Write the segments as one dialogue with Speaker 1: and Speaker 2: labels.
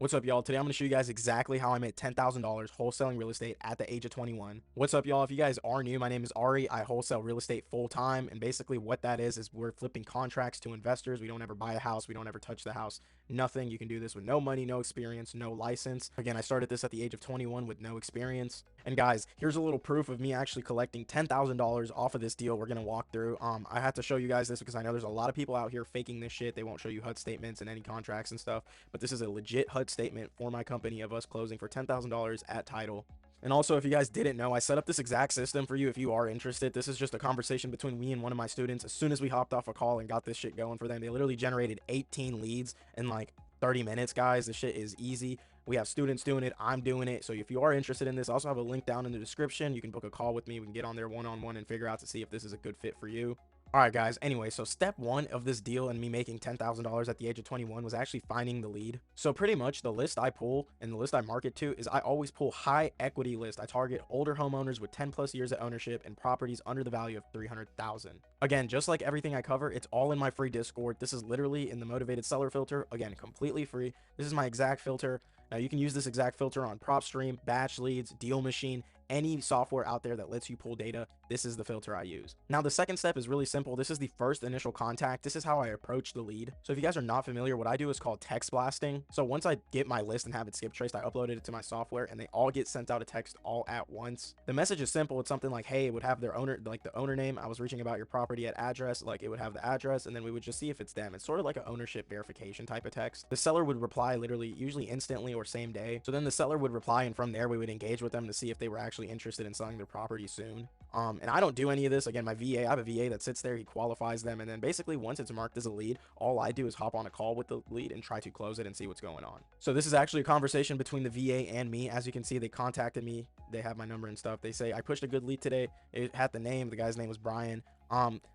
Speaker 1: What's up, y'all? Today I'm going to show you guys exactly how I made $10,000 wholesaling real estate at the age of 21. What's up, y'all? If you guys are new, my name is Ari. I wholesale real estate full time. And basically what that is we're flipping contracts to investors. We don't ever buy a house. We don't ever touch the house. Nothing. You can do this with no money, no experience, no license. Again, I started this at the age of 21 with no experience. And guys, here's a little proof of me actually collecting $10,000 off of this deal we're going to walk through. I had to show you guys this because I know there's a lot of people out here faking this shit. They won't show you HUD statements and any contracts and stuff, but this is a legit HUD statement for my company of us closing for $10,000 at title. And also, if you guys didn't know, I set up this exact system for you if you are interested. This is just a conversation between me and one of my students. As soon as we hopped off a call and got this shit going for them, they literally generated 18 leads in like 30 minutes, guys. This shit is easy. We have students doing it. I'm doing it. So if you are interested in this, I also have a link down in the description. You can book a call with me. We can get on there one-on-one and figure out to see if this is a good fit for you. All right, guys. Anyway, so step one of this deal and me making $10,000 at the age of 21 was actually finding the lead. So pretty much the list I pull and the list I market to is I always pull high equity list. I target older homeowners with 10 plus years of ownership and properties under the value of 300,000. Again, just like everything I cover, it's all in my free Discord. This is literally in the motivated seller filter. Again, completely free. This is my exact filter. Now you can use this exact filter on PropStream, Batch Leads, Deal Machine, any software out there that lets you pull data. This is the filter I use. Now the second step is really simple. This is the first initial contact. This is how I approach the lead. So if you guys are not familiar, what I do is called text blasting. So once I get my list and have it skip traced, I uploaded it to my software and they all get sent out a text all at once. The message is simple. It's something like, hey, it would have their owner, like the owner name. I was reaching about your property at address. Like it would have the address and then we would just see if it's them. It's sort of like an ownership verification type of text. The seller would reply literally usually instantly or same day. So then the seller would reply and from there we would engage with them to see if they were actually interested in selling their property soon. And I don't do any of this. Again, my VA, I have a VA that sits there, he qualifies them, and then basically once it's marked as a lead, all I do is hop on a call with the lead and try to close it and see what's going on. So this is actually a conversation between the VA and me. As you can see, they contacted me, they have my number and stuff. They say I pushed a good lead today. It had the name, the guy's name was Brian.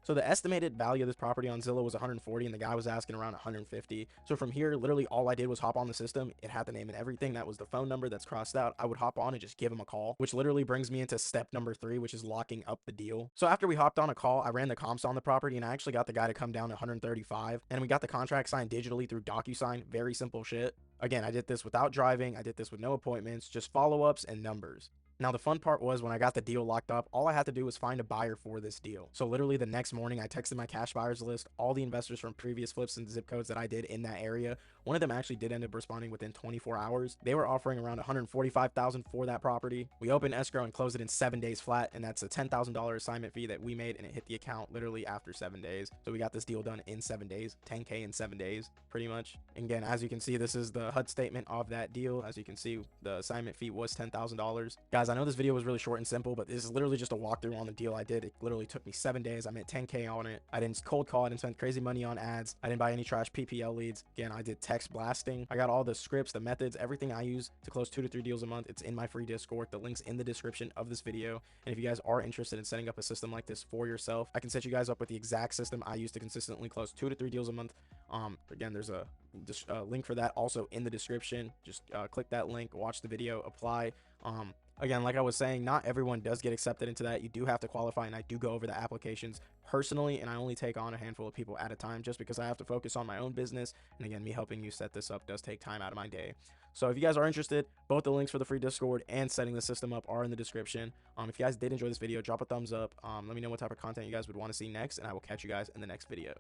Speaker 1: So the estimated value of this property on Zillow was 140 and the guy was asking around 150. So from here, literally all I did was hop on the system. It had the name and everything. That was the phone number that's crossed out. I would hop on and just give him a call, which literally brings me into step number 3, which is locking up the deal. So after we hopped on a call, I ran the comps on the property and I actually got the guy to come down to 135 and we got the contract signed digitally through DocuSign. Very simple shit. Again, I did this without driving. I did this with no appointments, just follow-ups and numbers. Now, the fun part was when I got the deal locked up, all I had to do was find a buyer for this deal. So literally the next morning, I texted my cash buyers list, all the investors from previous flips and zip codes that I did in that area. One of them actually did end up responding within 24 hours. They were offering around $145,000 for that property. We opened escrow and closed it in 7 days flat, and that's a $10,000 assignment fee that we made, and it hit the account literally after 7 days. So we got this deal done in 7 days, 10K in 7 days, pretty much. And again, as you can see, this is the HUD statement of that deal. As you can see, the assignment fee was $10,000. Guys, I know this video was really short and simple, but this is literally just a walkthrough on the deal I did. It literally took me 7 days. I made 10K on it. I didn't cold call. I didn't spend crazy money on ads. I didn't buy any trash PPL leads. Again, I did text blasting. I got all the scripts, the methods, everything I use to close 2 to 3 deals a month. It's in my free Discord. The link's in the description of this video. And if you guys are interested in setting up a system like this for yourself, I can set you guys up with the exact system I use to consistently close 2 to 3 deals a month. Again, there's a link for that also in the description. Just click that link, watch the video, apply. Again, like I was saying, not everyone does get accepted into that. You do have to qualify, and I do go over the applications personally, and I only take on a handful of people at a time just because I have to focus on my own business. And again, me helping you set this up does take time out of my day. So if you guys are interested, both the links for the free Discord and setting the system up are in the description. If you guys did enjoy this video, drop a thumbs up. Let me know what type of content you guys would want to see next, and I will catch you guys in the next video.